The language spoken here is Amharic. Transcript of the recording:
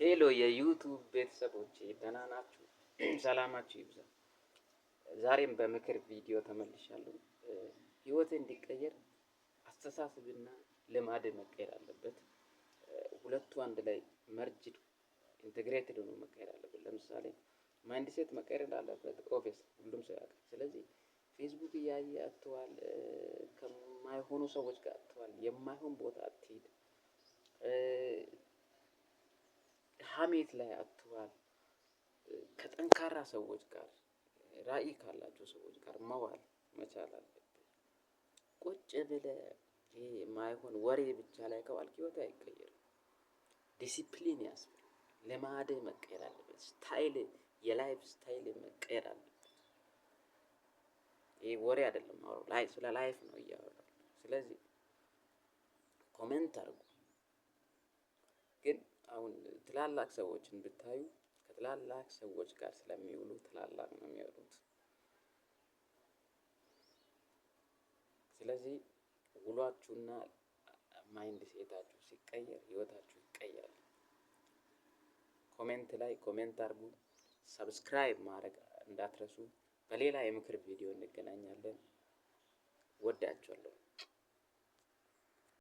ሄሎ የዩቱብ ቤተሰቦቼ ደህና ናችሁ? ሰላማችሁ ይብዛ። ዛሬም በምክር ቪዲዮ ተመልሻለሁ። ህይወት እንዲቀየር አስተሳሰብና ልማድ መቀየር አለበት። ሁለቱ አንድ ላይ መርጅድ ኢንቴግሬትድ ሆኖ መቀየር አለበት። ለምሳሌ ማይንድ ሴት መቀየር እንዳለበት ኦብቪየስ ሁሉም ሰው ያውቃል። ስለዚህ ፌስቡክ እያየ አትዋል፣ ከማይሆኑ ሰዎች ጋር አትዋል፣ የማይሆን ቦታ አትሂድ፣ ሀሜት ላይ አትዋል፣ ከጠንካራ ሰዎች ጋር ራዕይ ካላቸው ሰዎች ጋር መዋል መቻል አለብህ። ቁጭ ብለህ ይሄ የማይሆን ወሬ ብቻ ላይ ከዋልክ ህይወት አይቀየርም። ዲሲፕሊን ያስፈልጋል። ልማድህ መቀየር አለበት። ስታይል የላይፍ ስታይል መቀየር አለበት። ይሄ ወሬ አይደለም አወራው ስለ ላይፍ ነው እያወራሁ። ስለዚህ ኮሜንት አድርጉ። ግን አሁን ትላላቅ ሰዎችን ብታዩ ከትላላቅ ሰዎች ጋር ስለሚውሉ ትላላቅ ነው የሚወሩት። ስለዚህ ውሏችሁና ማይንድ ሴታችሁ ሲቀየር ህይወታችሁ ይቀየራል። ኮሜንት ላይ ኮሜንት አድርጉ። ሰብስክራይብ ማድረግ እንዳትረሱ። በሌላ የምክር ቪዲዮ እንገናኛለን። ወዳችኋለሁ።